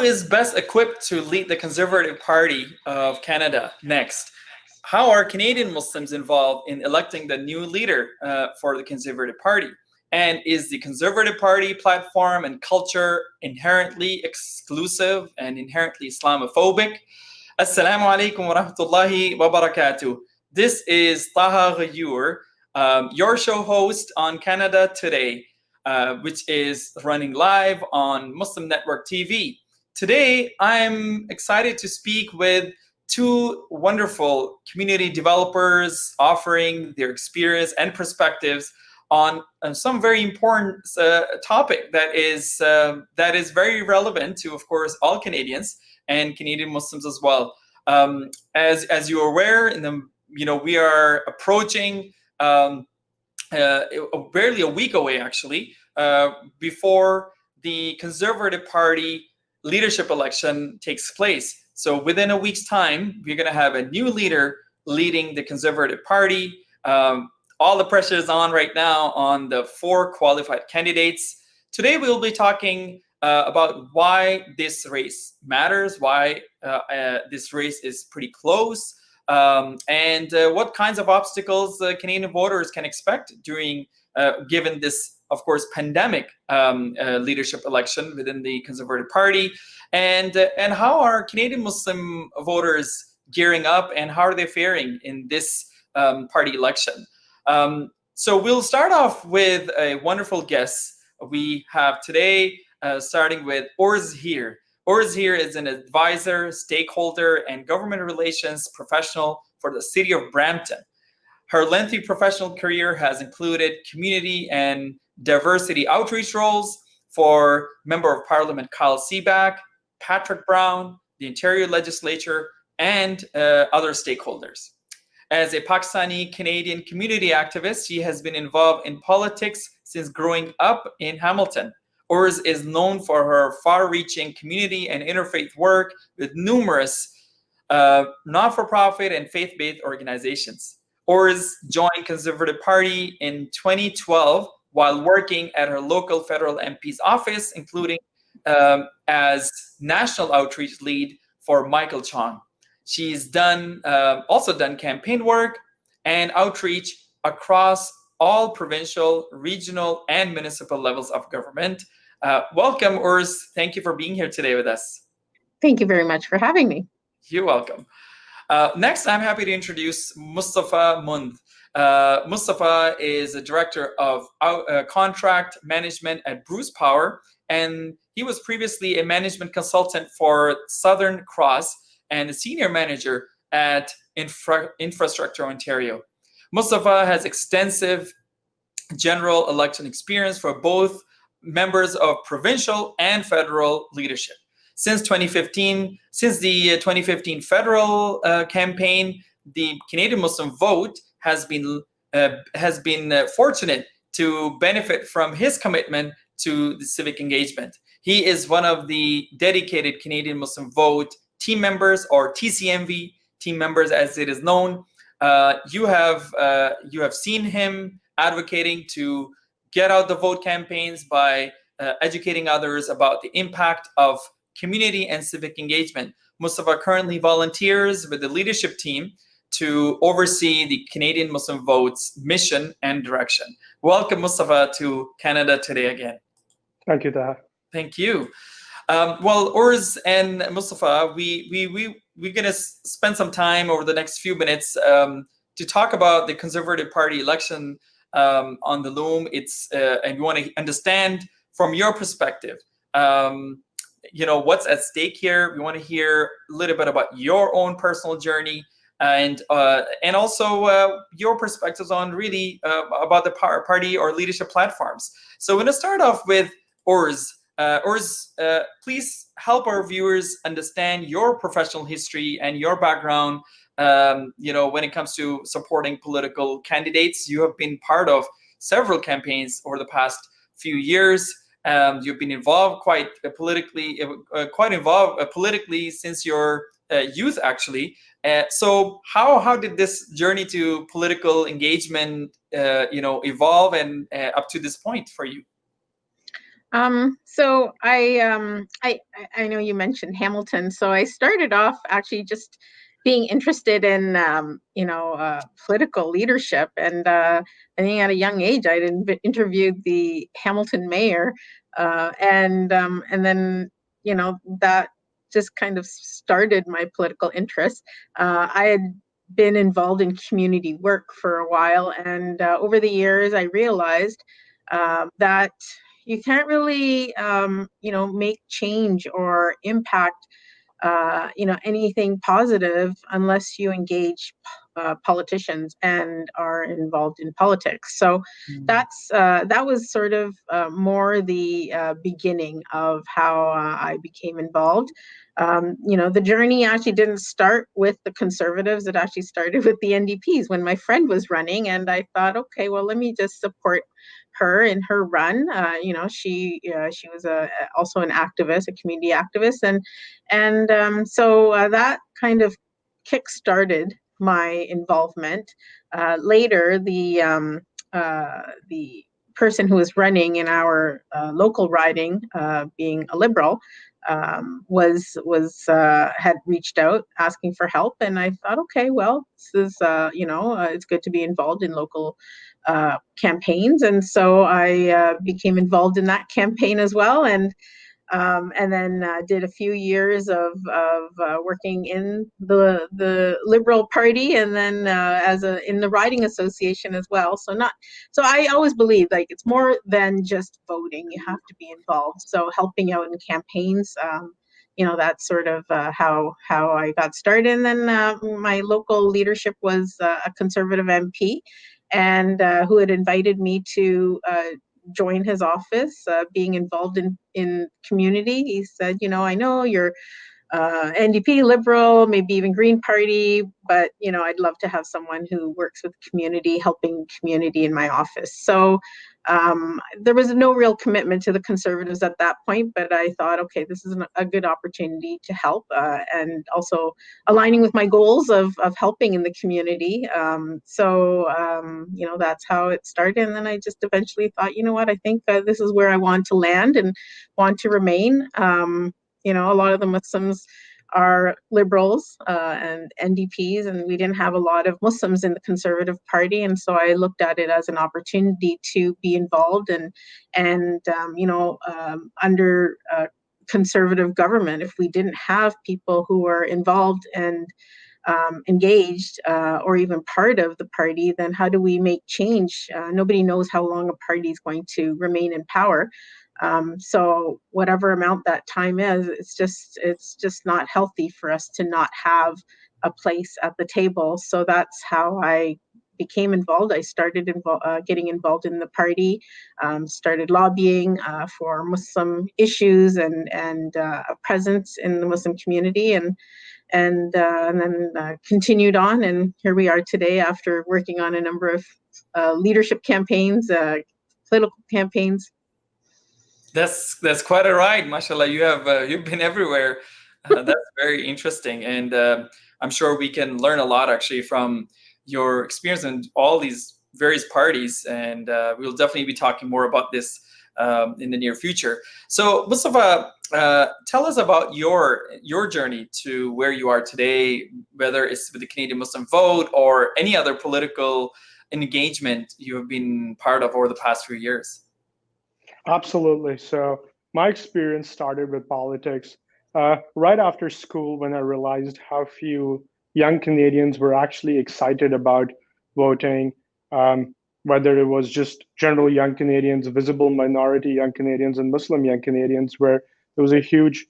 is best equipped to lead the Conservative Party of Canada next? How are Canadian Muslims involved in electing the new leader for the Conservative Party? And is the Conservative Party platform and culture inherently exclusive and inherently Islamophobic? Assalamu alaikum wa rahmatullahi wa barakatuh. This is Taha Ghayur, your show host on Canada Today, which is running live on Muslim Network TV. Today, I'm excited to speak with two wonderful community developers offering their experience and perspectives on some very important topic that is very relevant to, of course, all Canadians and Canadian Muslims as well. As you are aware, we are approaching barely a week away, actually, before the Conservative Party leadership election takes place. So within a week's time, we're going to have a new leader leading the Conservative Party. All the pressure is on right now on the 4 qualified candidates. Today, we'll be talking about why this race matters, why this race is pretty close, and what kinds of obstacles Canadian voters can expect during, given this, of course, pandemic leadership election within the Conservative Party, and how are Canadian Muslim voters gearing up, and how are they faring in this party election? So we'll start off with a wonderful guest we have today, starting with Urs Heer. Urs Heer is an advisor, stakeholder, and government relations professional for the city of Brampton. Her lengthy professional career has included community and diversity outreach roles for Member of Parliament Kyle Seaback, Patrick Brown, the Ontario Legislature, and other stakeholders. As a Pakistani-Canadian community activist, she has been involved in politics since growing up in Hamilton. Urs is known for her far-reaching community and interfaith work with numerous not-for-profit and faith-based organizations. Urs joined Conservative Party in 2012 while working at her local federal MP's office, including as national outreach lead for Michael Chong. She's also done campaign work and outreach across all provincial, regional, and municipal levels of government. Welcome, Urs. Thank you for being here today with us. Thank you very much for having me. You're welcome. Next, I'm happy to introduce Mustafa Mund. Mustafa is a director of contract management at Bruce Power, and he was previously a management consultant for Southern Cross and a senior manager at Infrastructure Ontario. Mustafa has extensive general election experience for both members of provincial and federal leadership. Since the 2015 federal campaign, the Canadian Muslim vote has been fortunate to benefit from his commitment to the civic engagement. He is one of the dedicated Canadian Muslim vote team members, or TCMV team members, as it is known. You have seen him advocating to get out the vote campaigns by educating others about the impact of community and civic engagement. Mustafa currently volunteers with the leadership team to oversee the Canadian Muslim Vote's mission and direction. Welcome, Mustafa, to Canada Today again. Thank you, Taha. Thank you. Well, Urs and Mustafa, we're going to spend some time over the next few minutes to talk about the Conservative Party election on the loom. And we want to understand from your perspective, what's at stake here. We want to hear a little bit about your own personal journey and also your perspectives on really about the party or leadership platforms. So we're going to start off with Urs. Urs, please help our viewers understand your professional history and your background. When it comes to supporting political candidates, you have been part of several campaigns over the past few years. You've been involved quite politically since your youth, actually. So how did this journey to political engagement, evolve and up to this point for you? So I know you mentioned Hamilton. So I started off actually just being interested in political leadership, and I think at a young age I interviewed the Hamilton mayor, and then that just kind of started my political interest. I had been involved in community work for a while, and over the years I realized that you can't really make change or impact anything positive unless you engage politicians and are involved in politics. So that was sort of more the beginning of how I became involved. The journey actually didn't start with the Conservatives. It actually started with the NDPs when my friend was running, and I thought, okay, well, let me just support her in her run. She was also an activist, a community activist, and so that kind of kick-started my involvement. Later, the person who was running in our local riding, being a Liberal, was had reached out asking for help, and I thought, okay, well, this is it's good to be involved in local campaigns, and so I became involved in that campaign as well, and then did a few years of working in the Liberal Party, and then in the riding association as well. So I always believe like it's more than just voting. You have to be involved. So helping out in campaigns. That's sort of how I got started. And then my local leadership was a Conservative MP, and who had invited me to join his office, being involved in community. He said, I know you're NDP, Liberal, maybe even Green Party, but I'd love to have someone who works with community, helping community in my office. So there was no real commitment to the Conservatives at that point, but I thought, okay, this is a good opportunity to help, and also aligning with my goals of helping in the community. That's how it started. And then I just eventually thought, you know what, I think this is where I want to land and want to remain. A lot of the Muslims are Liberals and NDPs, and we didn't have a lot of Muslims in the Conservative Party, and so I looked at it as an opportunity to be involved and under Conservative government. If we didn't have people who were involved and engaged or even part of the party, then how do we make change? Nobody knows how long a party is going to remain in power. So whatever amount that time is, it's just not healthy for us to not have a place at the table. So that's how I became involved. I started getting involved in the party, started lobbying for Muslim issues and a presence in the Muslim community, and then continued on. And here we are today after working on a number of leadership campaigns, political campaigns. That's quite a ride, mashallah. You've been everywhere. That's very interesting, and I'm sure we can learn a lot actually from your experience in all these various parties, and we'll definitely be talking more about this in the near future. So, Mustafa, tell us about your journey to where you are today, whether it's with the Canadian Muslim Vote or any other political engagement you have been part of over the past few years. Absolutely. So my experience started with politics right after school when I realized how few young Canadians were actually excited about voting, whether it was just general young Canadians, visible minority young Canadians, and Muslim young Canadians, where there was a huge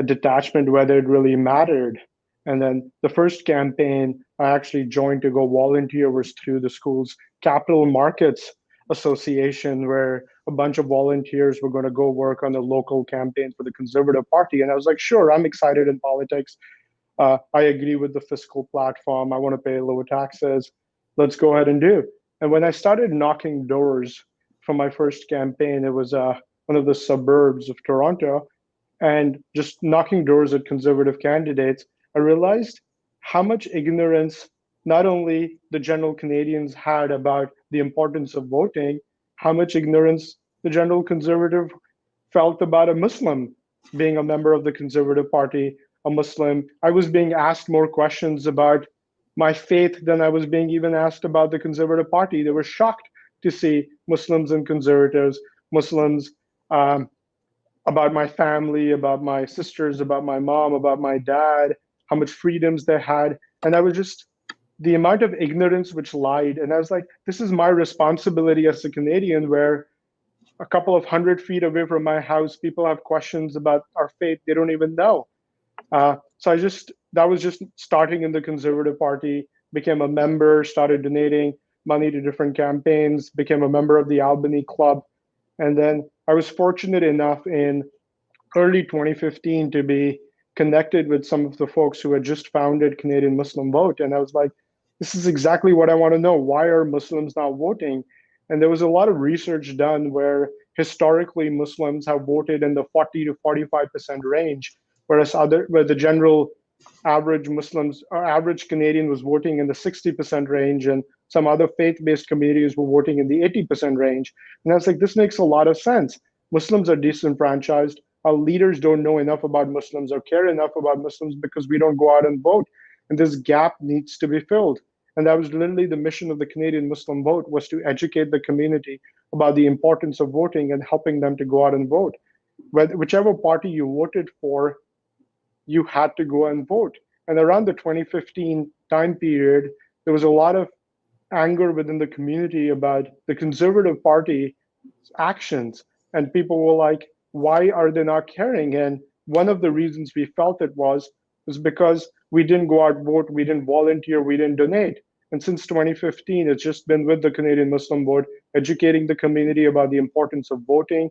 detachment whether it really mattered. And then the first campaign I actually joined to go volunteer was through the school's capital markets association, where a bunch of volunteers were going to go work on the local campaign for the Conservative Party. And I was like, sure, I'm excited in politics. I agree with the fiscal platform. I want to pay lower taxes. Let's go ahead and do. And when I started knocking doors for my first campaign, it was one of the suburbs of Toronto, and just knocking doors at Conservative candidates, I realized how much ignorance not only the general Canadians had about the importance of voting, how much ignorance the general Conservative felt about a Muslim being a member of the Conservative Party, a Muslim. I was being asked more questions about my faith than I was being even asked about the Conservative Party. They were shocked to see Muslims and conservatives, Muslims, about my family, about my sisters, about my mom, about my dad, how much freedoms they had. And I was just, the amount of ignorance which lied. And I was like, this is my responsibility as a Canadian, where a couple of 100 feet away from my house, people have questions about our faith they don't even know. So that was just starting in the Conservative Party, became a member, started donating money to different campaigns, became a member of the Albany Club. And then I was fortunate enough in early 2015 to be connected with some of the folks who had just founded Canadian Muslim Vote. And I was like, this is exactly what I want to know. Why are Muslims not voting? And there was a lot of research done where historically Muslims have voted in the 40 to 45% range, whereas where the general average Muslims or average Canadian was voting in the 60% range, and some other faith-based communities were voting in the 80% range. And I was like, this makes a lot of sense. Muslims are disenfranchised. Our leaders don't know enough about Muslims or care enough about Muslims because we don't go out and vote. And this gap needs to be filled. And that was literally the mission of the Canadian Muslim Vote, was to educate the community about the importance of voting and helping them to go out and vote. Whichever party you voted for, you had to go and vote. And around the 2015 time period, there was a lot of anger within the community about the Conservative Party actions. And people were like, why are they not caring? And one of the reasons we felt it was because we didn't go out and vote, we didn't volunteer, we didn't donate. And since 2015, it's just been with the Canadian Muslim Board, educating the community about the importance of voting,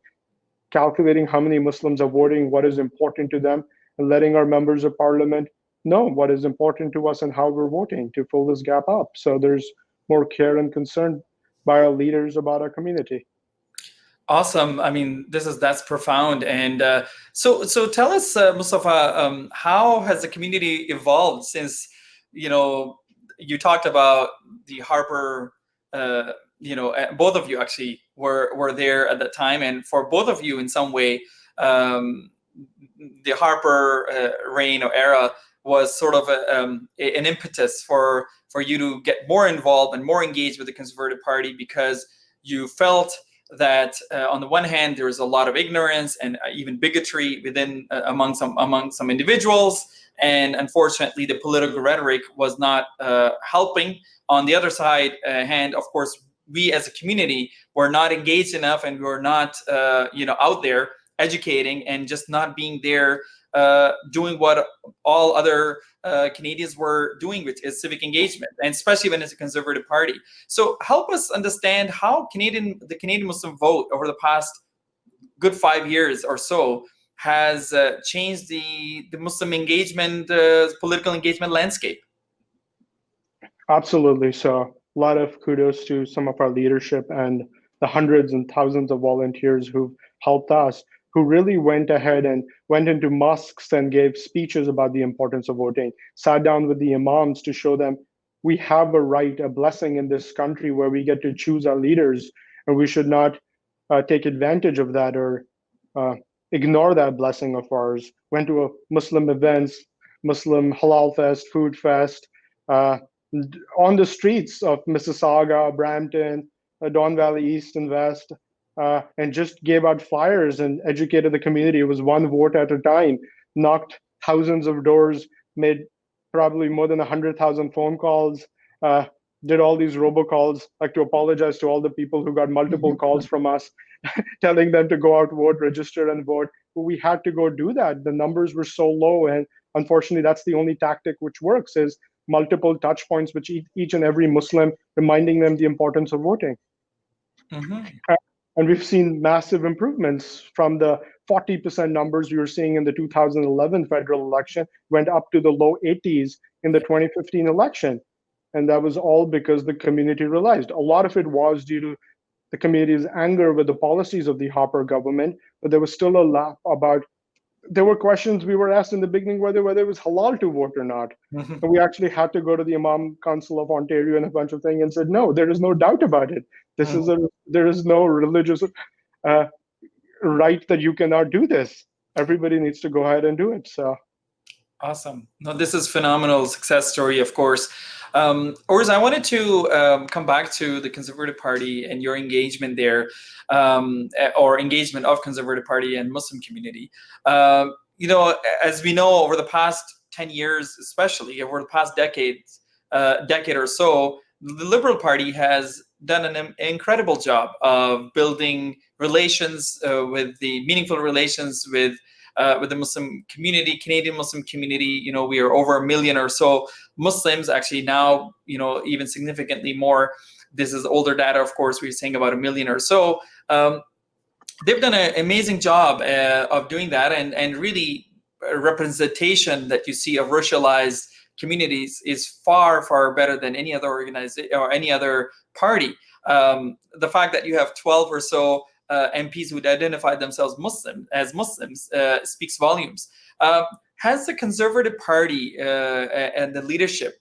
calculating how many Muslims are voting, what is important to them, and letting our members of parliament know what is important to us and how we're voting to fill this gap up. So there's more care and concern by our leaders about our community. Awesome. I mean, that's profound. And so tell us, Mustafa, how has the community evolved since, you talked about the Harper, both of you actually were there at that time, and for both of you in some way, the Harper reign or era was sort of an impetus for you to get more involved and more engaged with the Conservative Party, because you felt that on the one hand there was a lot of ignorance and even bigotry within among some individuals, and unfortunately the political rhetoric was not helping. On the other side hand, of course, we as a community were not engaged enough, and we were not out there educating and just not being there doing what all other Canadians were doing, which is civic engagement, and especially when it's a Conservative Party. So help us understand how the Canadian Muslim Vote over the past good 5 years or so has changed the Muslim engagement, political engagement landscape. Absolutely. So a lot of kudos to some of our leadership and the hundreds and thousands of volunteers who've helped us, who really went ahead and went into mosques and gave speeches about the importance of voting, sat down with the imams to show them we have a right, a blessing in this country where we get to choose our leaders, and we should not take advantage of that or ignore that blessing of ours. Went to a Muslim events, Muslim Halal Fest, Food Fest, on the streets of Mississauga, Brampton, Don Valley East and West, and just gave out flyers and educated the community. It was one vote at a time, knocked thousands of doors, made probably more than 100,000 phone calls, did all these robocalls. Like to apologize to all the people who got multiple calls from us telling them to go out, vote, register and vote. But we had to go do that. The numbers were so low, and unfortunately that's the only tactic which works, is multiple touch points with each and every Muslim, reminding them the importance of voting. Mm-hmm. And we've seen massive improvements from the 40% numbers we were seeing in the 2011 federal election, went up to the low 80s in the 2015 election. And that was all because the community realized. A lot of it was due to the community's anger with the policies of the Harper government, but there was still a lot about, there were questions we were asked in the beginning whether it was halal to vote or not. Mm-hmm. And we actually had to go to the Imam Council of Ontario and a bunch of things and said, no, there is no doubt about it. There is no religious right that you cannot do this. Everybody needs to go ahead and do it. So awesome. No, this is phenomenal success story, of course. Urs, I wanted to come back to the Conservative Party and your engagement there, or engagement of Conservative Party and Muslim community. You know, as we know, over the past 10 years, especially over the past decade or so, the Liberal Party has done an incredible job of building relations with the meaningful relations with the Muslim community, Canadian Muslim community. You know, we are over 1 million or so Muslims, actually now, you know, even significantly more. This is older data, of course, we're saying about 1 million or so. They've done an amazing job of doing that, and really representation that you see of racialized communities is far, far better than any other organization or any other party. The fact that you have 12 or so MPs who identify themselves Muslims speaks volumes. Has the Conservative Party and the leadership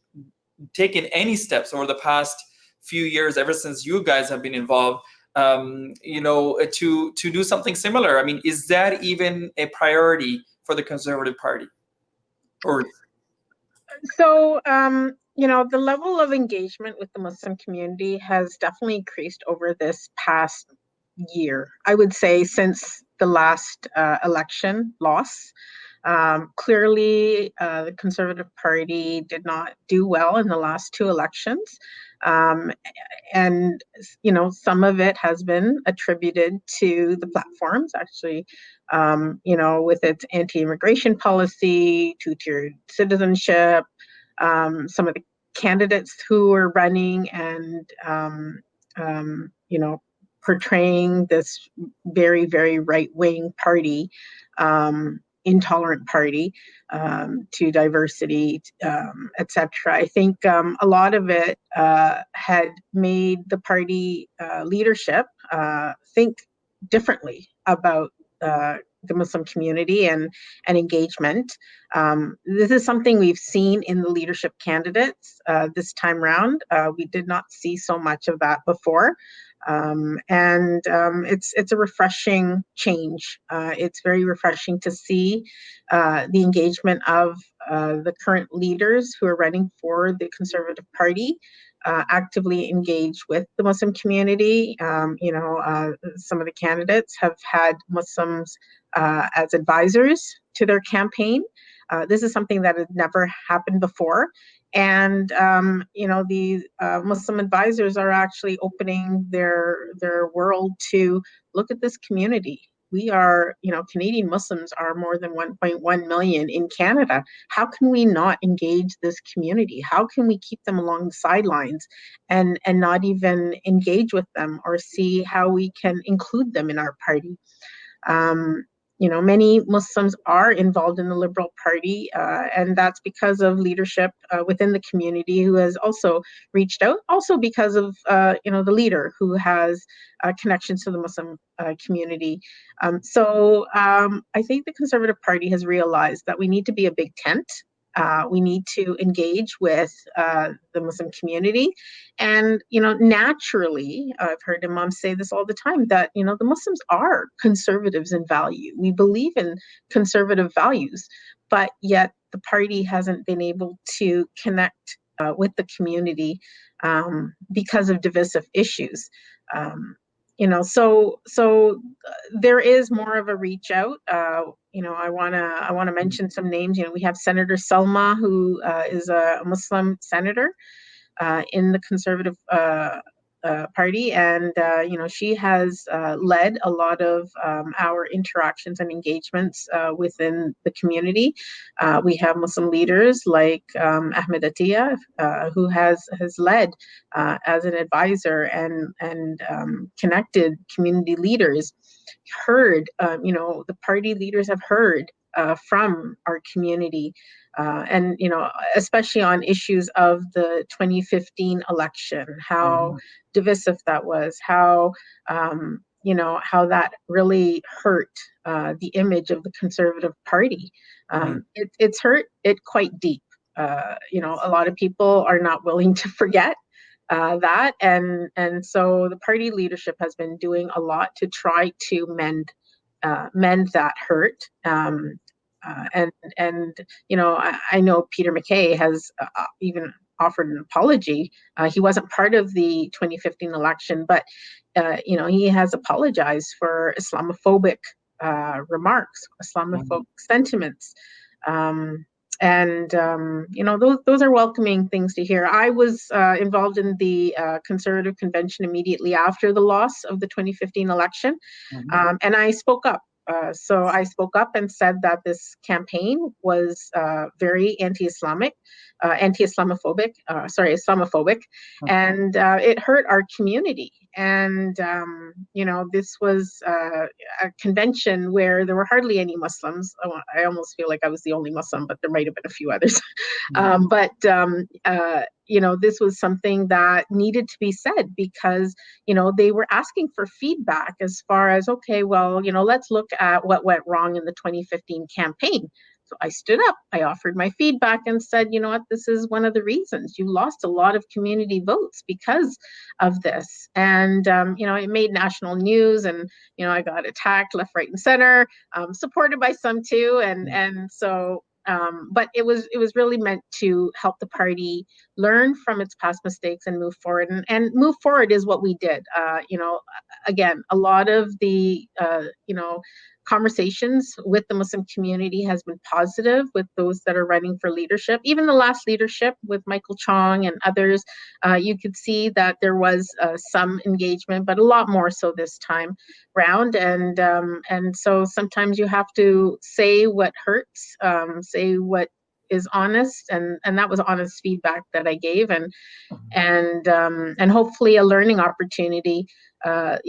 taken any steps over the past few years, ever since you guys have been involved, you know, to do something similar? I mean, is that even a priority for the Conservative Party? Or So, you know, the level of engagement with the Muslim community has definitely increased over this past year. I would say since the last election loss. Clearly, the Conservative Party did not do well in the last two elections. And, you know, some of it has been attributed to the platforms, actually, you know, with its anti-immigration policy, two-tiered citizenship, some of the candidates who were running and, you know, portraying this very, very right-wing party, intolerant party, to diversity, etc. I think a lot of it had made the party leadership think differently about the Muslim community and engagement. This is something we've seen in the leadership candidates this time round. We did not see so much of that before. It's a refreshing change. It's very refreshing to see the engagement of the current leaders who are running for the Conservative Party actively engage with the Muslim community. You know, some of the candidates have had Muslims as advisors to their campaign. This is something that had never happened before. And, you know, the Muslim advisors are actually opening their world to look at this community. We are, you know, Canadian Muslims are more than 1.1 million in Canada. How can we not engage this community? How can we keep them along the sidelines and not even engage with them or see how we can include them in our party? You know, many Muslims are involved in the Liberal Party, and that's because of leadership within the community who has also reached out, also because of, you know, the leader who has connections to the Muslim community. I think the Conservative Party has realized that we need to be a big tent. We need to engage with the Muslim community. And, you know, naturally, I've heard imams say this all the time, that, you know, the Muslims are conservatives in value. We believe in conservative values, but yet the party hasn't been able to connect with the community because of divisive issues. You know, so there is more of a reach out. You know, I wanna mention some names. You know, we have Senator Salma, who is a Muslim senator in the Conservative Party, and you know, she has led a lot of our interactions and engagements within the community. We have Muslim leaders like Ahmed Atiyah, who has led as an advisor and connected community leaders. Heard, you know, the party leaders have heard from our community, and, you know, especially on issues of the 2015 election, how divisive that was, how, you know, how that really hurt the image of the Conservative Party. It's hurt it quite deep. You know, a lot of people are not willing to forget that, and so the party leadership has been doing a lot to try to mend mend that hurt. And I know Peter MacKay has even offered an apology. He wasn't part of the 2015 election, but he has apologized for Islamophobic remarks, Islamophobic sentiments. Those are welcoming things to hear. I was involved in the Conservative Convention immediately after the loss of the 2015 election, and I spoke up. So I spoke up and said that this campaign was very anti-Islamic, Islamophobic, and it hurt our community. And this was a convention where there were hardly any Muslims. I almost feel like I was the only Muslim, but there might have been a few others. This was something that needed to be said because, they were asking for feedback as far as, okay, well, let's look at what went wrong in the 2015 campaign. So I stood up, I offered my feedback and said, you know what, this is one of the reasons you lost a lot of community votes because of this. And, it made national news and, I got attacked left, right, and center, supported by some too. But it was really meant to help the party learn from its past mistakes and move forward. And move forward is what we did. Again, a lot of the, conversations with the Muslim community has been positive with those that are running for leadership. Even the last leadership with Michael Chong and others, you could see that there was some engagement, but a lot more so this time round. And so sometimes you have to say what hurts, say what is honest, and that was honest feedback that I gave, and hopefully a learning opportunity. The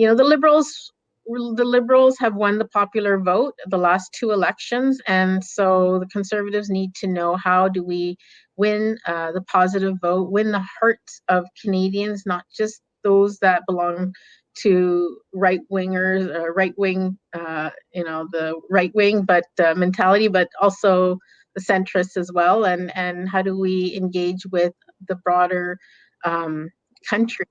Liberals have won the popular vote the last two elections, and so the Conservatives need to know, how do we win the positive vote, win the hearts of Canadians, not just those that belong to right-wingers, right-wing, the right-wing mentality, but also the centrists as well, and how do we engage with the broader country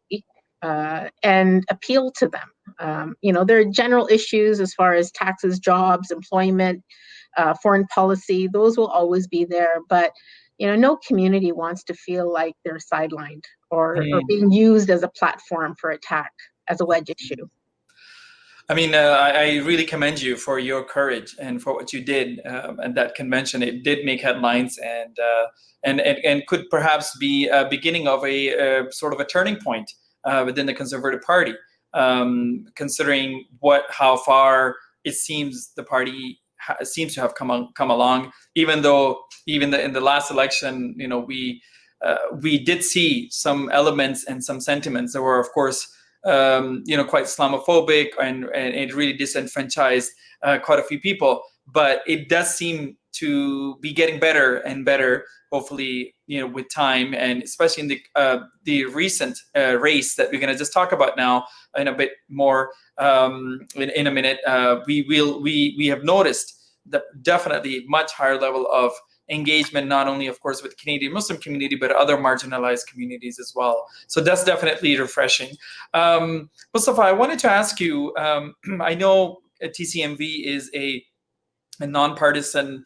and appeal to them. There are general issues as far as taxes, jobs, employment, foreign policy. Those will always be there, but no community wants to feel like they're sidelined or being used as a platform for attack, as a wedge issue. I mean, I really commend you for your courage and for what you did at that convention. It did make headlines and could perhaps be a beginning of a sort of a turning point within the Conservative Party, considering how far it seems the party seems to have come along. Even though in the last election, we did see some elements and some sentiments that were, of course, quite Islamophobic, and it really disenfranchised quite a few people. But it does seem to be getting better and better, hopefully, with time, and especially in the recent race that we're going to just talk about now in a bit more in a minute. We have noticed that definitely much higher level of engagement, not only, of course, with Canadian Muslim community, but other marginalized communities as well. So that's definitely refreshing. Mustafa, I wanted to ask you, I know TCMV is a nonpartisan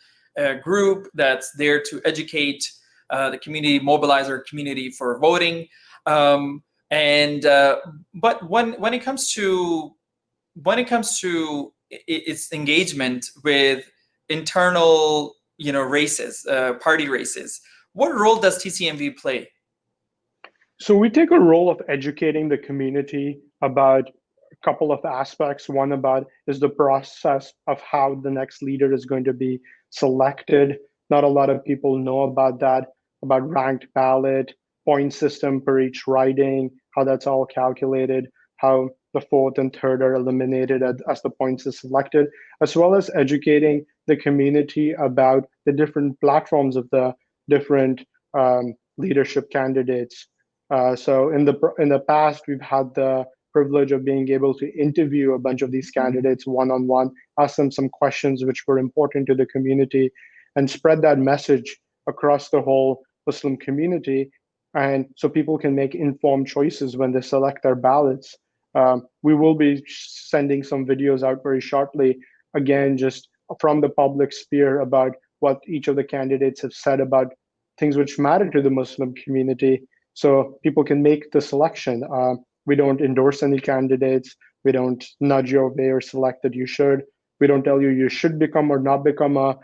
group that's there to educate the community, mobilize our community for voting. But when it comes to its engagement with internal races, party races, what role does TCMV play? So we take a role of educating the community about a couple of aspects. One is the process of how the next leader is going to be selected. Not a lot of people know about that, about ranked ballot, point system per each riding, how that's all calculated, how the fourth and third are eliminated as the points are selected, as well as educating the community about the different platforms of the different leadership candidates. So in the past, we've had the privilege of being able to interview a bunch of these candidates one-on-one, ask them some questions which were important to the community, and spread that message across the whole Muslim community, and so people can make informed choices when they select their ballots. We will be sending some videos out very shortly again, just from the public sphere about what each of the candidates have said about things which matter to the Muslim community, so people can make the selection. We don't endorse any candidates. We don't nudge your way or select that you should. We don't tell you you should become or not become a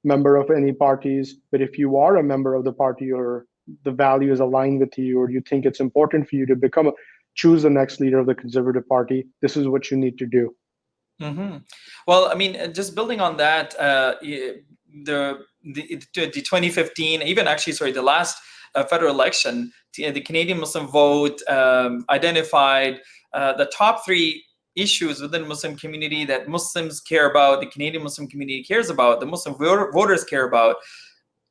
member of any parties. But if you are a member of the party, or the values align with you, or you think it's important for you to choose the next leader of the Conservative Party, this is what you need to do. Mm-hmm. Well, I mean, just building on that, the 2015, even actually, sorry, the last federal election, the Canadian Muslim Vote identified the top 3 issues within the Muslim community that Muslims care about, the Canadian Muslim community cares about, the Muslim voters care about.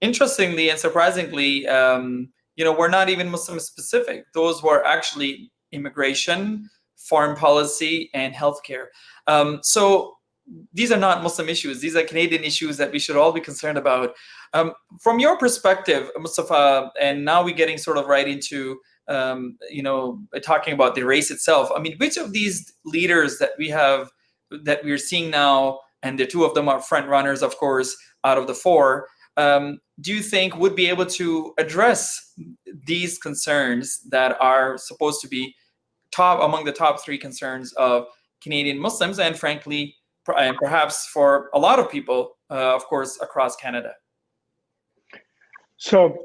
Interestingly and surprisingly, we're not even Muslim specific. Those were actually immigration, foreign policy, and healthcare. So these are not Muslim issues. These are Canadian issues that we should all be concerned about. From your perspective, Mustafa, and now we're getting sort of right into talking about the race itself. I mean, which of these leaders that we're seeing now, and the 2 of them are front runners, of course, out of the 4, do you think would be able to address these concerns that are supposed to be among the top 3 concerns of Canadian Muslims, and frankly, and perhaps for a lot of people, of course, across Canada? So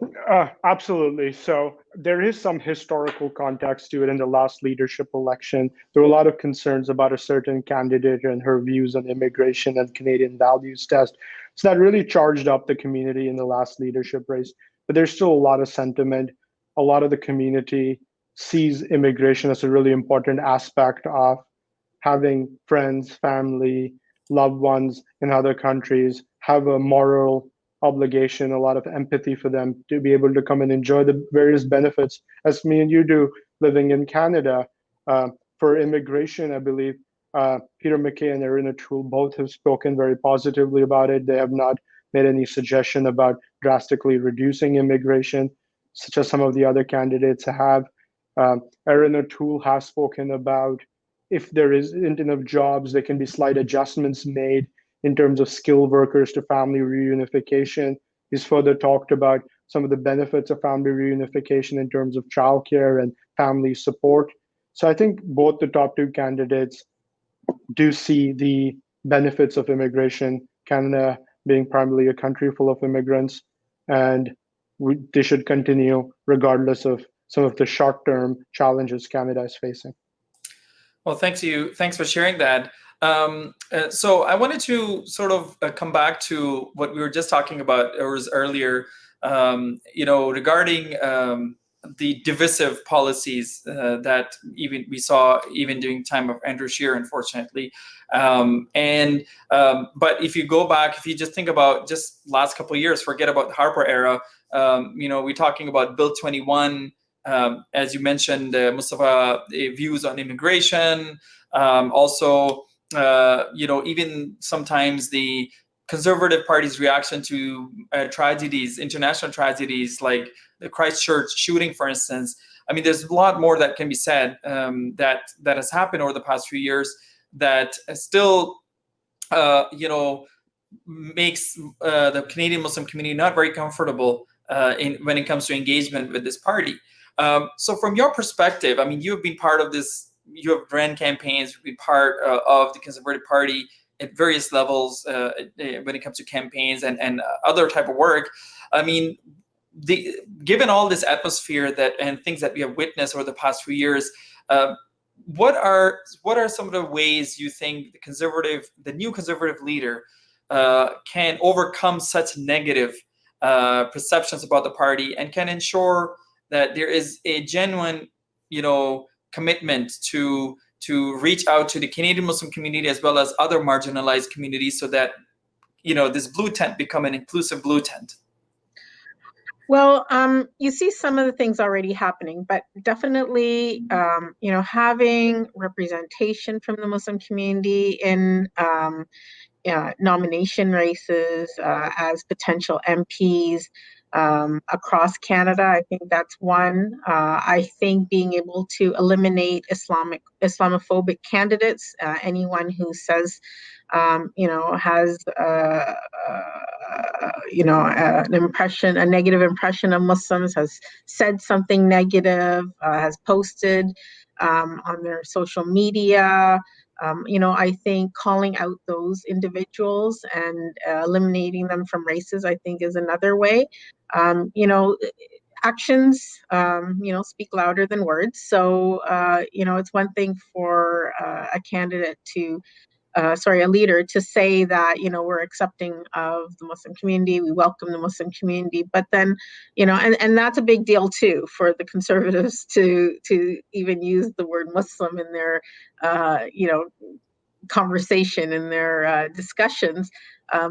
absolutely. So there is some historical context to it. In the last leadership election, there were a lot of concerns about a certain candidate and her views on immigration and Canadian values test. So that really charged up the community in the last leadership race. But there's still a lot of sentiment. A lot of the community sees immigration as a really important aspect of having friends, family, loved ones in other countries, have a moral obligation, a lot of empathy for them to be able to come and enjoy the various benefits, as me and you do living in Canada. For immigration, I believe Peter MacKay and Erin O'Toole both have spoken very positively about it. They have not made any suggestion about drastically reducing immigration, such as some of the other candidates have. Erin O'Toole has spoken about if there isn't enough jobs, there can be slight adjustments made in terms of skilled workers to family reunification. He's further talked about some of the benefits of family reunification in terms of childcare and family support. So I think both the top 2 candidates do see the benefits of immigration, Canada being primarily a country full of immigrants, and they should continue regardless of some of the short-term challenges Canada is facing. Well, thanks for sharing that. So I wanted to sort of come back to what we were just talking about earlier, regarding the divisive policies that we saw even during time of Andrew Scheer, unfortunately. But if you go back, if you just think about just last couple of years, forget about the Harper era. We're talking about Bill 21. As you mentioned, Mustafa, views on immigration, also, even sometimes the Conservative Party's reaction to tragedies, international tragedies like the Christchurch shooting, for instance. I mean, there's a lot more that can be said that has happened over the past few years that still, makes the Canadian Muslim community not very comfortable when it comes to engagement with this party. So from your perspective, I mean, you've been part of this, you have ran campaigns, you've been part of the Conservative Party at various levels when it comes to campaigns and other type of work. I mean, given all this atmosphere and things that we have witnessed over the past few years, what are some of the ways you think the new Conservative leader can overcome such negative perceptions about the party and can ensure that there is a genuine, commitment to reach out to the Canadian Muslim community as well as other marginalized communities, so that this blue tent become an inclusive blue tent? Well, you see some of the things already happening, but definitely, having representation from the Muslim community in nomination races as potential MPs, across Canada. I think that's one. I think being able to eliminate Islamophobic candidates, anyone who says, has, a negative impression of Muslims, has said something negative, has posted on their social media. I think calling out those individuals and eliminating them from races, I think, is another way. Actions, speak louder than words. So, it's one thing for a candidate to a leader to say that, we're accepting of the Muslim community, we welcome the Muslim community, but then, and that's a big deal too for the Conservatives to even use the word Muslim in their, conversation, in their discussions.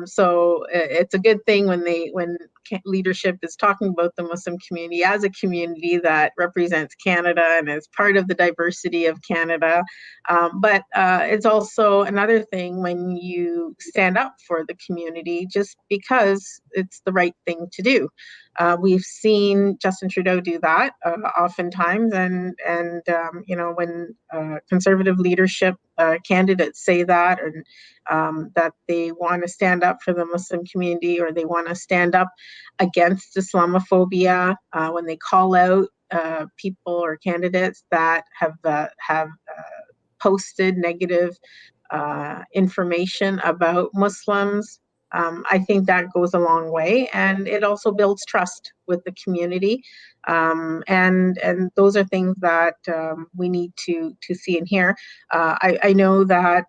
So it's a good thing when leadership is talking about the Muslim community as a community that represents Canada and is part of the diversity of Canada. But it's also another thing when you stand up for the community just because it's the right thing to do. We've seen Justin Trudeau do that oftentimes, and when Conservative leadership candidates say that, and that they want to stand up for the Muslim community, or they want to stand up against Islamophobia, when they call out people or candidates that have posted negative information about Muslims. I think that goes a long way, and it also builds trust with the community. And those are things that we need to see and hear. I know that,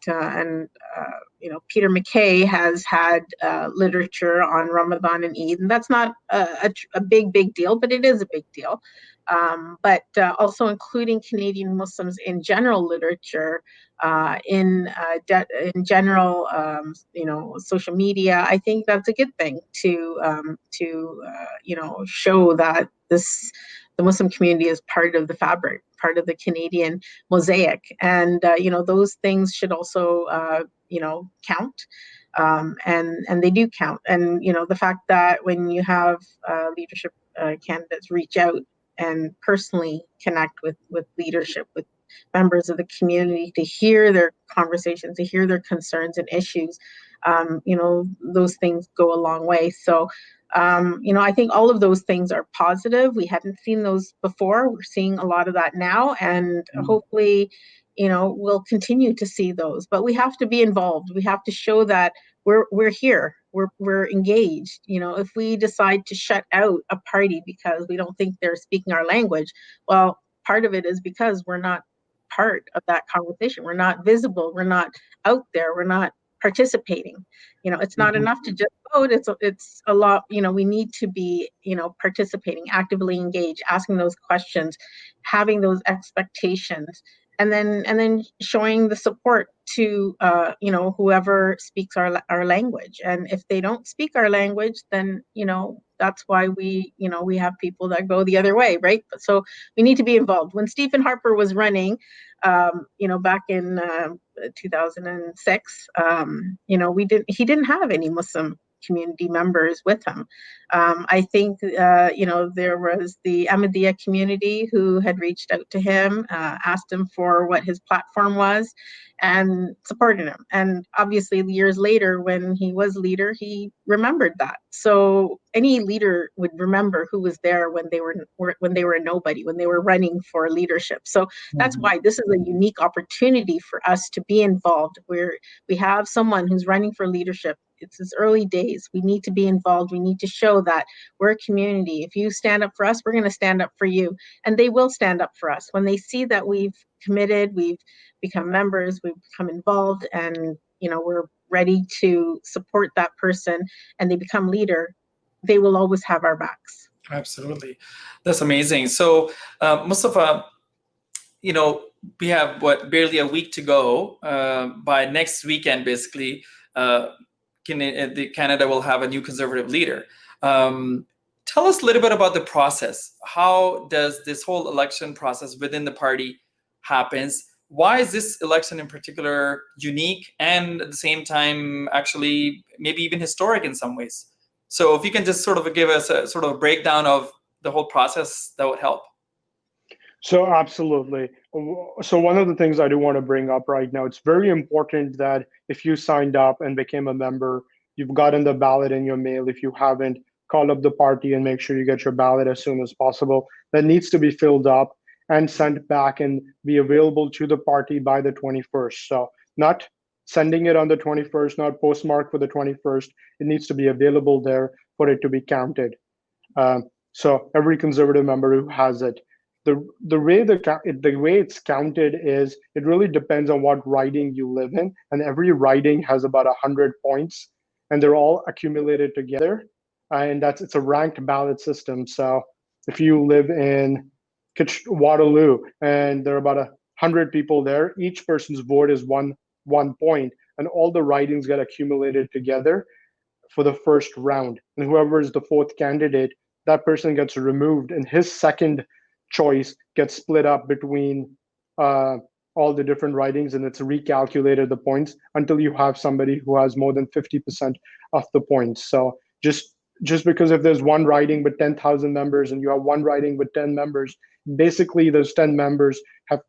Peter MacKay has had literature on Ramadan and Eid, and that's not a big deal, but it is a big deal. But also including Canadian Muslims in general literature, in general, social media. I think that's a good thing to show that the Muslim community is part of the fabric, part of the Canadian mosaic, and those things should also count. And they do count. And the fact that when you have leadership candidates reach out and personally connect with leadership, with members of the community, to hear their conversations, to hear their concerns and issues, those things go a long way. So, I think all of those things are positive. We hadn't seen those before. We're seeing a lot of that now, and hopefully, we'll continue to see those. But we have to be involved. We have to show that we're here. We're engaged. If we decide to shut out a party because we don't think they're speaking our language, well, part of it is because we're not part of that conversation. We're not visible. We're not out there. We're not participating. It's not enough to just vote. It's a lot. We need to be, participating, actively engaged, asking those questions, having those expectations, and then showing the support to whoever speaks our language. And if they don't speak our language, then that's why we have people that go the other way, right? So we need to be involved. When Stephen Harper was running, back in 2006, he didn't have any Muslim community members with him. I think, there was the Ahmadiyya community who had reached out to him, asked him for what his platform was, and supported him. And obviously, years later, when he was leader, he remembered that. So any leader would remember who was there when they were a nobody, when they were running for leadership. So that's why this is a unique opportunity for us to be involved, where we have someone who's running for leadership. It's his early days. We need to be involved. We need to show that we're a community. If you stand up for us, we're going to stand up for you. And they will stand up for us. When they see that we've committed, we've become members, we've become involved, and we're ready to support that person, and they become leader, they will always have our backs. Absolutely. That's amazing. So, Mustafa, we have barely a week to go. By next weekend, basically, Canada will have a new Conservative leader. Tell us a little bit about the process. How does this whole election process within the party happens? Why is this election in particular unique, and at the same time, actually, maybe even historic in some ways? So if you can just sort of give us a sort of a breakdown of the whole process, that would help. So absolutely. So one of the things I do want to bring up right now, it's very important that if you signed up and became a member, you've gotten the ballot in your mail. If you haven't, call up the party and make sure you get your ballot as soon as possible. That needs to be filled up and sent back and be available to the party by the 21st. So not sending it on the 21st, not postmarked for the 21st. It needs to be available there for it to be counted. So every conservative member who has it. The way it's counted is it really depends on what riding you live in, and every riding has about 100 points, and they're all accumulated together, and it's a ranked ballot system. So if you live in Waterloo and there are about 100 people there, each person's vote is one point, and all the ridings get accumulated together for the first round, and whoever is the fourth candidate, that person gets removed, and his second choice gets split up between all the different ridings, and it's recalculated the points until you have somebody who has more than 50% of the points. So just because if there's one riding with 10,000 members and you have one riding with 10 members, basically those 10 members have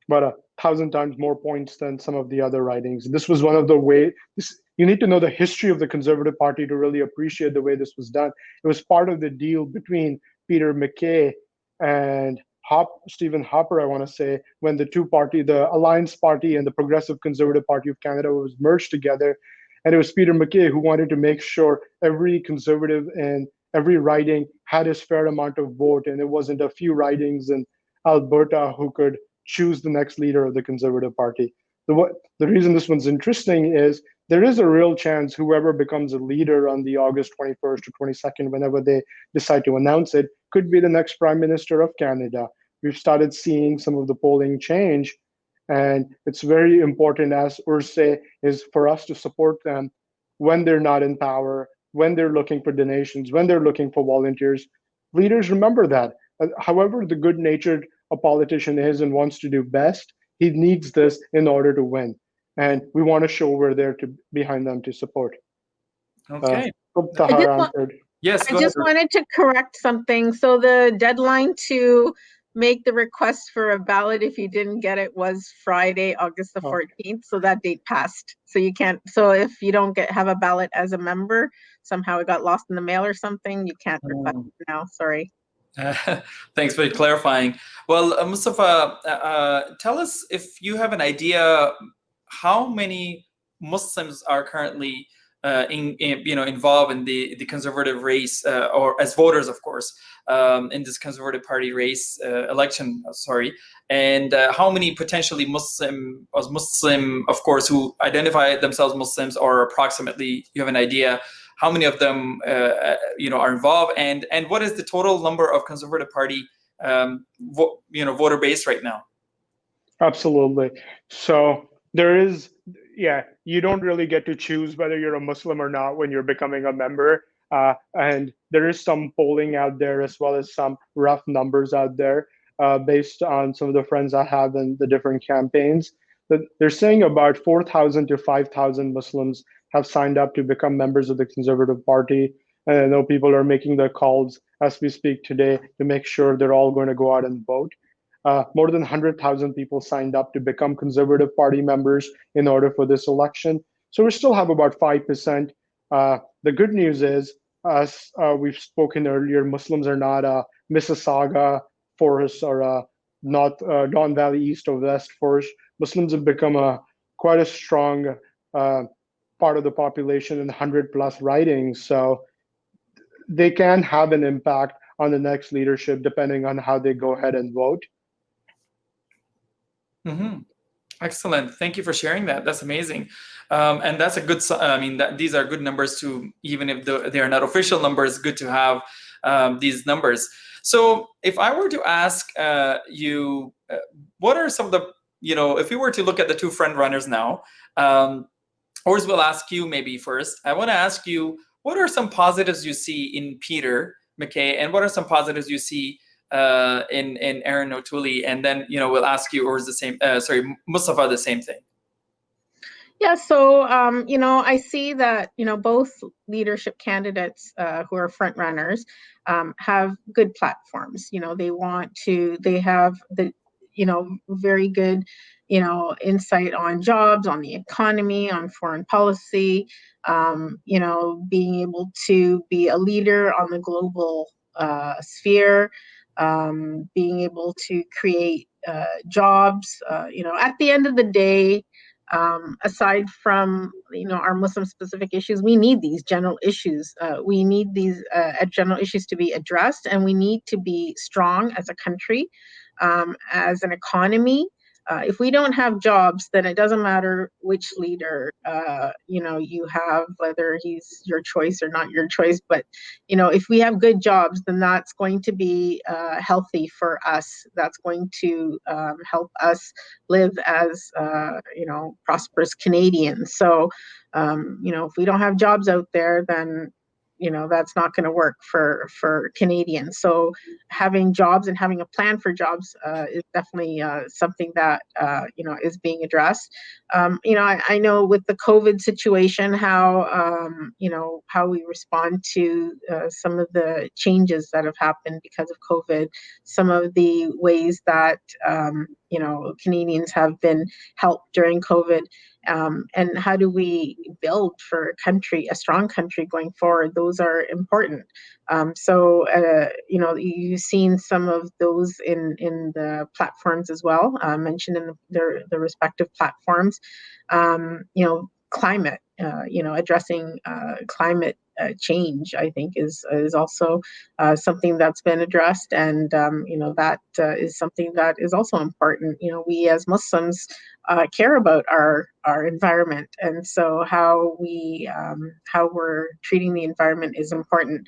about 1,000 times more points than some of the other ridings. This was one of the ways. You need to know the history of the Conservative Party to really appreciate the way this was done. It was part of the deal between Peter MacKay and Stephen Harper, I want to say, when the two party, the Alliance Party and the Progressive Conservative Party of Canada was merged together. And it was Peter MacKay who wanted to make sure every conservative and every riding had his fair amount of vote, and it wasn't a few ridings in Alberta who could choose the next leader of the Conservative Party. The reason this one's interesting is there is a real chance whoever becomes a leader on the August 21st or 22nd, whenever they decide to announce it, could be the next Prime Minister of Canada. We've started seeing some of the polling change, and it's very important, as Urse, is for us to support them when they're not in power, when they're looking for donations, when they're looking for volunteers. Leaders remember that. However the good-natured a politician is and wants to do best, he needs this in order to win. And we want to show we're there behind them to support. Okay. Hope Tahar answered. Yes, I just wanted to correct something. So the deadline to make the request for a ballot, if you didn't get it, was Friday, August the 14th. So that date passed. So you can't. So if you don't have a ballot as a member, somehow it got lost in the mail or something, you can't request it now. Sorry. Thanks for clarifying. Well, Mustafa, tell us if you have an idea how many Muslims are currently involved in the conservative race, or as voters, of course, in this Conservative Party race election. Sorry, and how many potentially Muslim, of course, who identify themselves Muslims, or approximately, you have an idea how many of them are involved, and what is the total number of Conservative Party voter base right now? Absolutely. So there is, you don't really get to choose whether you're a Muslim or not when you're becoming a member. And there is some polling out there, as well as some rough numbers out there based on some of the friends I have in the different campaigns. They're saying about 4,000 to 5,000 Muslims have signed up to become members of the Conservative Party. And I know people are making their calls as we speak today to make sure they're all going to go out and vote. More than 100,000 people signed up to become Conservative Party members in order for this election. So we still have about 5%. The good news is, as we've spoken earlier, Muslims are not a Mississauga force or a Don Valley East or West force. Muslims have become quite a strong part of the population in 100+ ridings. So they can have an impact on the next leadership depending on how they go ahead and vote. Mm-hmm. Excellent. Thank you for sharing that. That's amazing. And that's a good, these are good numbers to, even if they are not official numbers, good to have these numbers. So if I were to ask you, what are some of the, if we were to look at the two front runners now, or we'll ask you maybe first, I want to ask you, what are some positives you see in Peter MacKay, and what are some positives you see in Erin O'Toole? And then, we'll ask you, or is the same, Mustafa, the same thing? Yeah, so I see that both leadership candidates who are front runners have good platforms. They have the very good insight on jobs, on the economy, on foreign policy. Being able to be a leader on the global sphere, being able to create jobs. At the end of the day, aside from our Muslim specific issues, we need these general issues. We need these general issues to be addressed, and we need to be strong as a country, as an economy. If we don't have jobs, then it doesn't matter which leader you have, whether he's your choice or not your choice. But if we have good jobs, then that's going to be healthy for us. That's going to help us live as prosperous Canadians. So if we don't have jobs out there, then that's not going to work for Canadians. So having jobs and having a plan for jobs is definitely something that is being addressed. I know with the COVID situation how we respond to some of the changes that have happened because of COVID, some of the ways that Canadians have been helped during COVID. And how do we build for a strong country going forward? Those are important. You've seen some of those in the platforms as well, mentioned in the respective platforms. Climate, addressing climate change, I think is also something that's been addressed, and that is something that is also important. We as Muslims care about our environment, and so how we're treating the environment is important.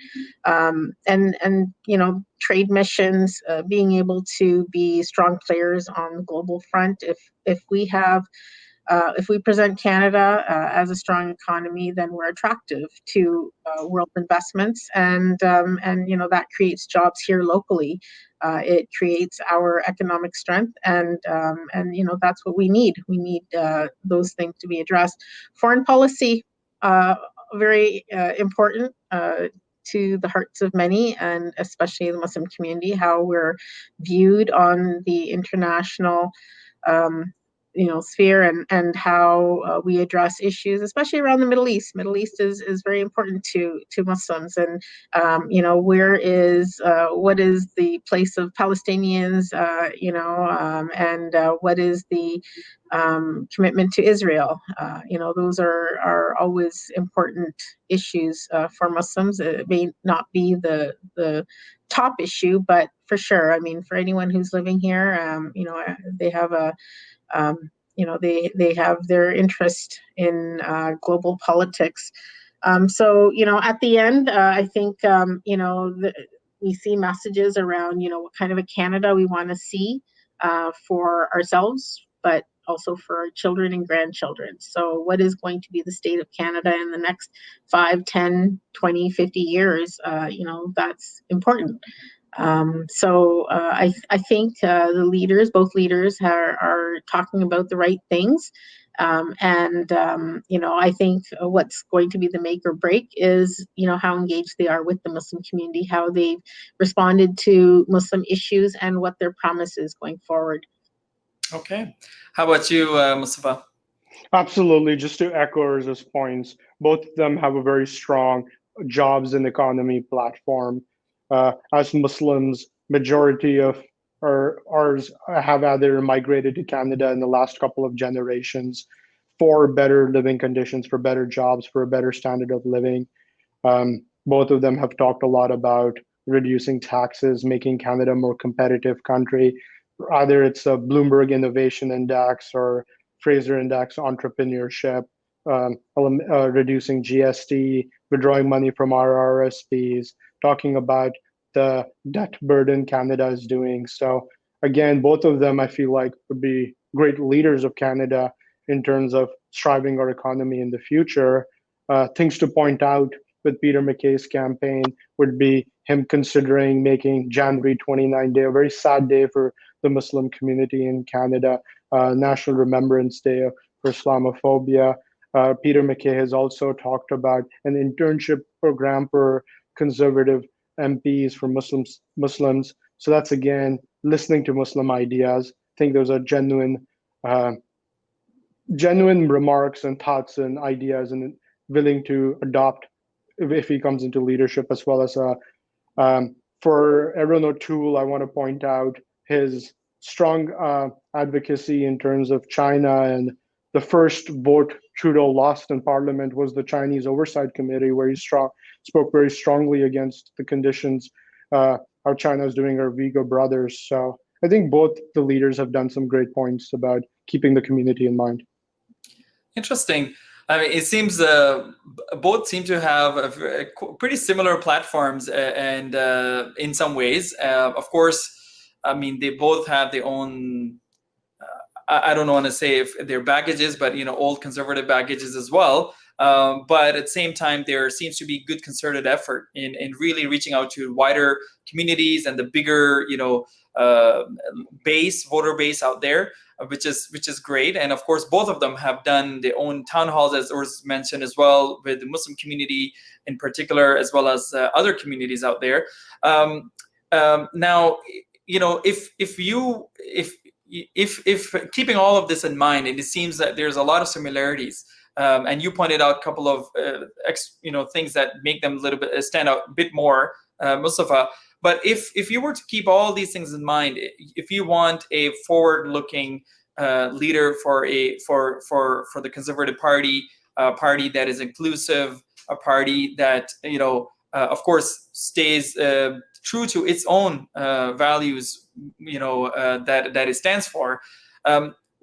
Trade missions, being able to be strong players on the global front. If we present Canada as a strong economy, then we're attractive to world investments, and that creates jobs here locally. It creates our economic strength, and that's what we need. We need those things to be addressed. Foreign policy, very important. To the hearts of many, and especially the Muslim community, how we're viewed on the international sphere, and how we address issues, especially around the Middle East. Middle East is very important to Muslims, and what is the place of Palestinians, and what is the commitment to Israel. Those are always important issues for Muslims. It may not be the top issue, but for sure, I mean, for anyone who's living here, they have they have their interest in global politics. At the end, I think we see messages around what kind of a Canada we want to see for ourselves, but also for our children and grandchildren. So what is going to be the state of Canada in the next 5, 10, 20, 50 years? That's important. I think the leaders, both leaders, are talking about the right things. I think what's going to be the make or break is, how engaged they are with the Muslim community, how they've responded to Muslim issues, and what their promise is going forward. Okay. How about you, Mustafa? Absolutely. Just to echo Urza's points, both of them have a very strong jobs and economy platform. As Muslims, majority of ours have either migrated to Canada in the last couple of generations for better living conditions, for better jobs, for a better standard of living. Both of them have talked a lot about reducing taxes, making Canada a more competitive country. Either it's a Bloomberg Innovation Index or Fraser Index entrepreneurship, reducing GST, withdrawing money from our RSPs, talking about the debt burden Canada is doing. So again, both of them I feel like would be great leaders of Canada in terms of striving our economy in the future. Things to point out with Peter MacKay's campaign would be him considering making January 29 Day a very sad day for the Muslim community in Canada, National Remembrance Day for Islamophobia. Peter MacKay has also talked about an internship program for conservative MPs for Muslims. So that's again listening to Muslim ideas. I think those are genuine remarks and thoughts and ideas, and willing to adopt if he comes into leadership, as well as for Aaron O'Toole, I want to point out his strong advocacy in terms of China, and the first vote Trudeau lost in Parliament was the Chinese Oversight Committee, where he spoke very strongly against the conditions how China is doing our Uyghur brothers. So I think both the leaders have done some great points about keeping the community in mind. Interesting. I mean, it seems both seem to have pretty similar platforms, and in some ways, of course, I mean, they both have their own. I don't want to say if they're baggages, but old conservative baggages as well. But at the same time, there seems to be good concerted effort in really reaching out to wider communities and the bigger, voter base out there, which is great. And of course, both of them have done their own town halls, as was mentioned as well, with the Muslim community in particular, as well as other communities out there. Now, if keeping all of this in mind, and it seems that there's a lot of similarities. And you pointed out a couple of things that make them a little bit stand out a bit more, Mustafa. But if you were to keep all these things in mind, if you want a forward-looking leader for the Conservative Party, a party that is inclusive, a party that of course stays true to its own values, that it stands for.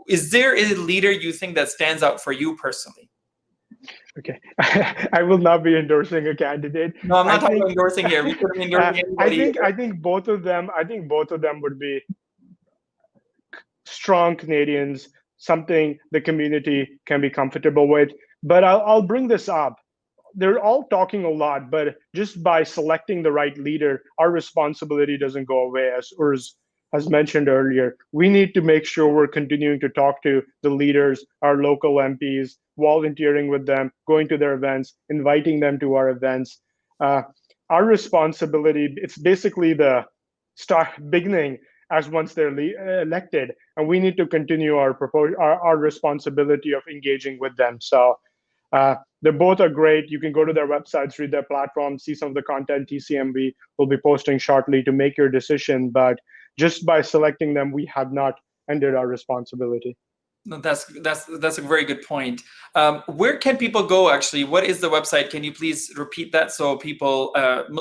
Is there a leader you think that stands out for you personally? Okay, I will not be endorsing a candidate. No, I'm not talking about endorsing here. We couldn't endorse anybody. I think both of them. I think both of them would be strong Canadians, something the community can be comfortable with. But I'll bring this up. They're all talking a lot, but just by selecting the right leader, our responsibility doesn't go away. As Urs has mentioned earlier, we need to make sure we're continuing to talk to the leaders, our local MPs, volunteering with them, going to their events, inviting them to our events. Our responsibility, it's basically the beginning as once they're elected, and we need to continue our responsibility of engaging with them. So they both are great. You can go to their websites, read their platforms, see some of the content TCMB will be posting shortly to make your decision. But just by selecting them, we have not ended our responsibility. No, that's a very good point. Where can people go, actually? What is the website? Can you please repeat that so people,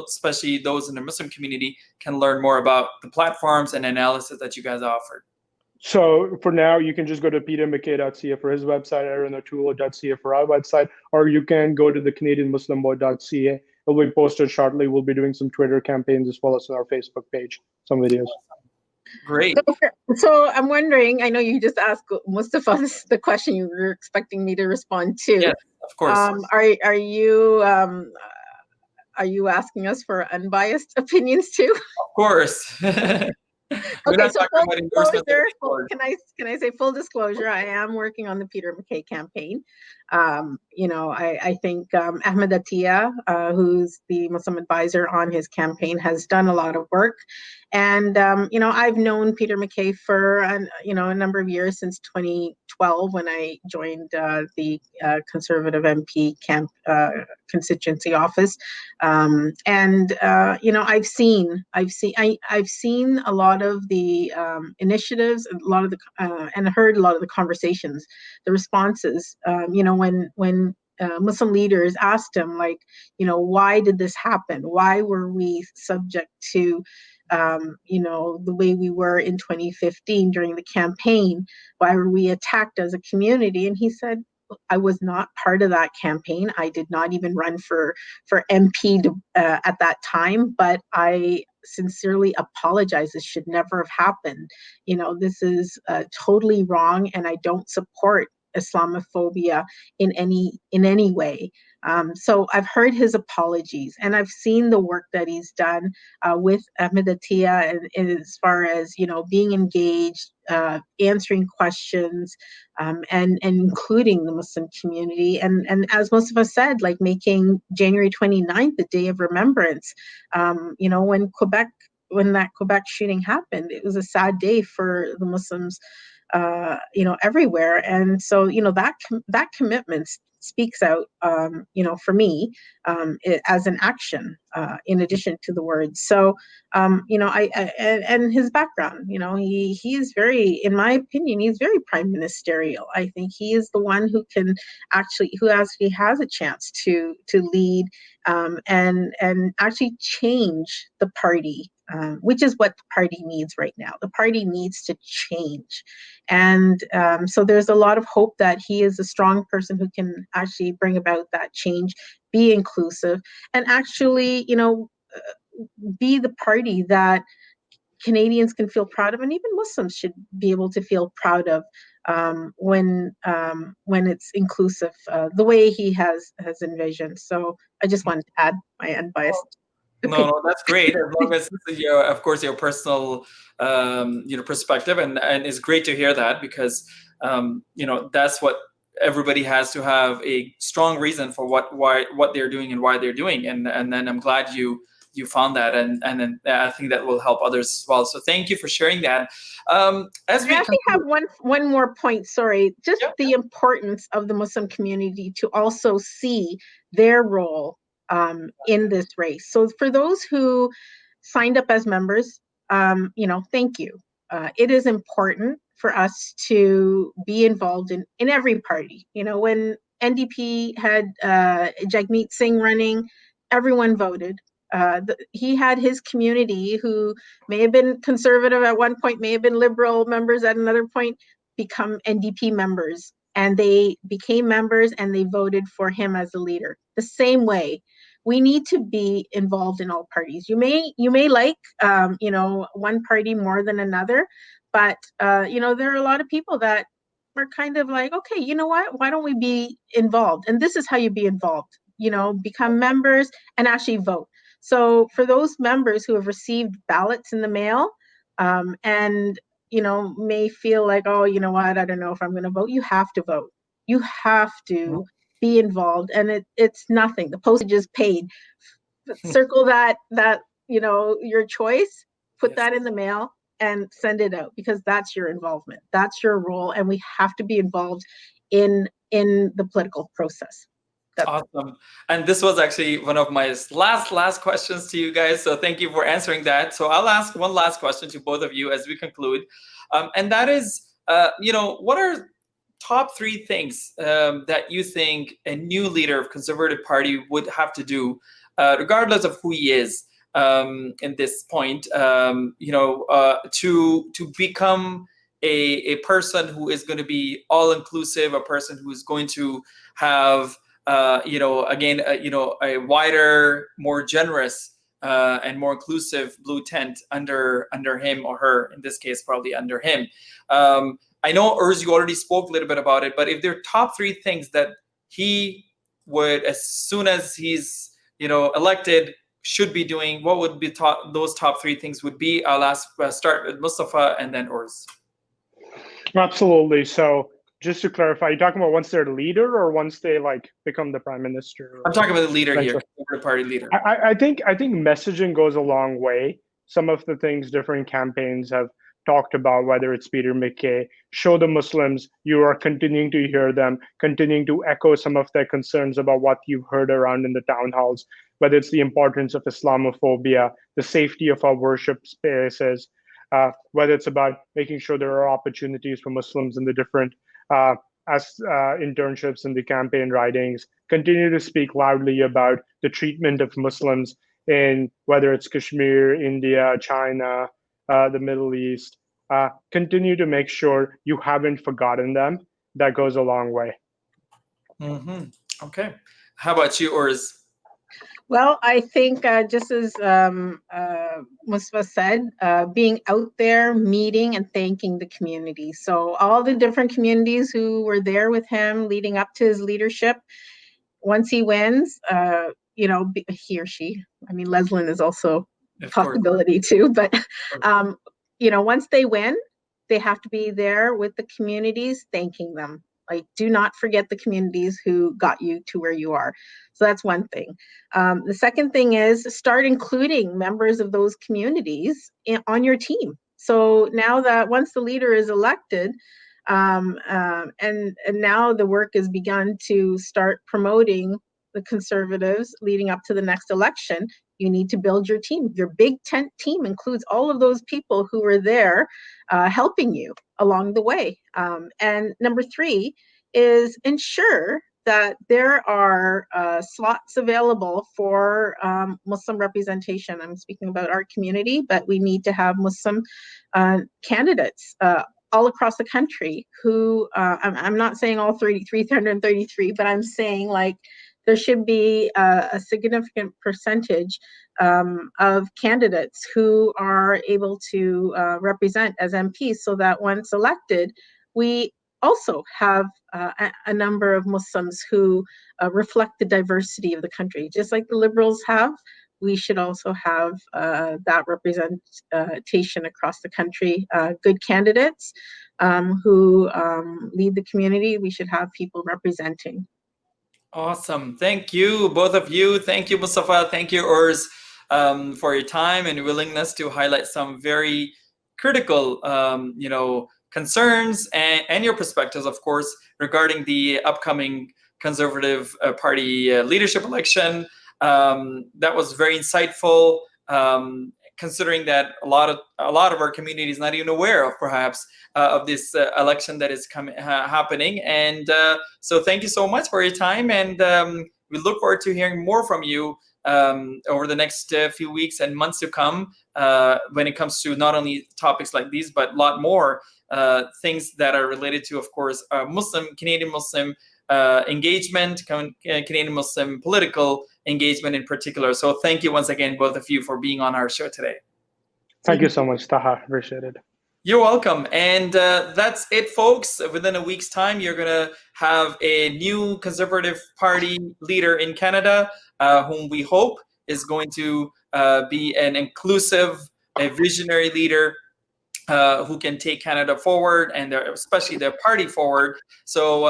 especially those in the Muslim community, can learn more about the platforms and analysis that you guys offer? So for now, you can just go to petermackay.ca for his website, aaronotoole.ca for our website, or you can go to the CanadianMuslimVote.ca. It will be posted shortly. We'll be doing some Twitter campaigns as well as on our Facebook page, some videos. Great. So I'm wondering, I know you just asked Mustafa the question you were expecting me to respond to. Yes, of course. Are you asking us for unbiased opinions too? Of course. Okay, so full disclosure, can I say full disclosure? I am working on the Peter MacKay campaign. I think Ahmed Attia, who's the Muslim advisor on his campaign, has done a lot of work. And, I've known Peter MacKay for, a number of years, since 2012, when I joined the Conservative MP constituency office. I've seen a lot of the initiatives, and heard a lot of the conversations, the responses, when Muslim leaders asked him, why did this happen? Why were we subject to the way we were in 2015 during the campaign? Why were we attacked as a community? And he said, I was not part of that campaign. I did not even run for MP at that time, but I sincerely apologize. This should never have happened. This is totally wrong, and I don't support Islamophobia in any way. So I've heard his apologies, and I've seen the work that he's done with Ahmed Attia, and as far as being engaged, answering questions, and including the Muslim community, and as most of us said, like making January 29th the day of remembrance. When that Quebec shooting happened, it was a sad day for the Muslims, everywhere. And so, that commitment speaks out, for me, as an action, in addition to the words. So, and his background, he is very, in my opinion, he's very prime ministerial. I think he is the one who actually has a chance to lead, and actually change the party, which is what the party needs right now. The party needs to change. And so there's a lot of hope that he is a strong person who can actually bring about that change, be inclusive, and actually, be the party that Canadians can feel proud of, and even Muslims should be able to feel proud of, when it's inclusive, the way he has envisioned. So I just wanted to add my unbiased. No, that's great. As long as this is of course, your personal, perspective, and it's great to hear that, because, that's what everybody has to have a strong reason for what they're doing and why they're doing, and then I'm glad you found that, and then I think that will help others as well. So thank you for sharing that. As we I actually have one more point. Sorry, just Yeah. the importance of the Muslim community to also see their role in this race. So for those who signed up as members, thank you. It is important for us to be involved in every party. When NDP had Jagmeet Singh running, everyone voted. He had his community, who may have been conservative at one point, may have been liberal members at another point, become NDP members. And they became members and they voted for him as the leader. The same way, we need to be involved in all parties. You may like, one party more than another, but, there are a lot of people that are kind of like, okay, you know what? Why don't we be involved? And this is how you be involved, become members and actually vote. So for those members who have received ballots in the mail, and, may feel like, oh, you know what? I don't know if I'm going to vote. You have to vote. You have to be involved, and it's nothing. The postage is paid. Circle that your choice, put that in the mail and send it out, because that's your involvement. That's your role, and we have to be involved in the political process. Awesome. And this was actually one of my last questions to you guys. So thank you for answering that. So I'll ask one last question to both of you as we conclude. And that is, what are top 3 things that you think a new leader of Conservative Party would have to do, regardless of who he is, in this point, to become a person who is going to be all inclusive, a person who is going to have a wider, more generous, and more inclusive blue tent under him or her. In this case, probably under him. I know, Urs, you already spoke a little bit about it, but if there are top 3 things that he would, as soon as he's elected, should be doing, what would be those top 3 things would be? I'll start with Mustafa and then Urs. Absolutely. So just to clarify, you're talking about once they're the leader or once they become the prime minister? I'm talking about the leader here, the party leader. I think messaging goes a long way. Some of the things different campaigns have talked about, whether it's Peter MacKay, show the Muslims you are continuing to hear them, continuing to echo some of their concerns about what you've heard around in the town halls, whether it's the importance of Islamophobia, the safety of our worship spaces, whether it's about making sure there are opportunities for Muslims in the different internships and the campaign writings, continue to speak loudly about the treatment of Muslims in whether it's Kashmir, India, China, the Middle East. Continue to make sure you haven't forgotten them. That goes a long way. Mm-hmm. Okay. How about you, Urs? Well, I think just as Mustafa said, being out there, meeting and thanking the community. So all the different communities who were there with him leading up to his leadership, once he wins, he or she, I mean, Leslin is also a Of course. possibility too, but, once they win, they have to be there with the communities, thanking them. Like, do not forget the communities who got you to where you are. So that's one thing. The second thing is start including members of those communities on your team. So now that once the leader is elected, and now the work has begun to start promoting the Conservatives leading up to the next election, you need to build your team. Your big tent team includes all of those people who were there helping you along the way. And number three is ensure that there are slots available for Muslim representation. I'm speaking about our community, but we need to have Muslim candidates all across the country who, I'm not saying all 333, but I'm saying like there should be a significant percentage of candidates who are able to represent as MPs so that once elected, we also have a number of Muslims who reflect the diversity of the country. Just like the Liberals have, we should also have that representation across the country. Good candidates who lead the community, we should have people representing. Awesome. Thank you, both of you. Thank you, Mustafa. Thank you, Urs, for your time and willingness to highlight some very critical, concerns and your perspectives, of course, regarding the upcoming Conservative Party leadership election. That was very insightful, considering that a lot of our community is not even aware of perhaps of this election that is happening. And so thank you so much for your time, and we look forward to hearing more from you over the next few weeks and months to come when it comes to not only topics like these, but a lot more things that are related to, of course, Canadian Muslim engagement, Canadian Muslim political engagement in particular. So thank you once again, both of you, for being on our show today. Thank you so much, Taha. Appreciate it. You're welcome. And that's it, folks. Within a week's time, you're going to have a new Conservative Party leader in Canada, whom we hope is going to be an inclusive, a visionary leader who can take Canada forward, and especially their party forward. So,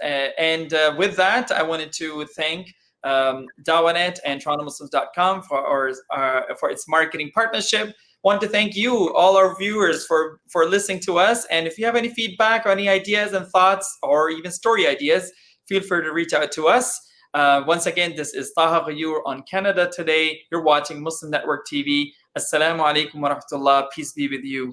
with that, I wanted to thank Dawanet and TorontoMuslims.com for its marketing partnership. Want to thank you, all our viewers, for listening to us. And if you have any feedback or any ideas and thoughts, or even story ideas, feel free to reach out to us. Once again, this is Taha Ghayur on Canada Today. You're watching Muslim Network TV. Assalamu alaikum wa rahmatullah. Peace be with you.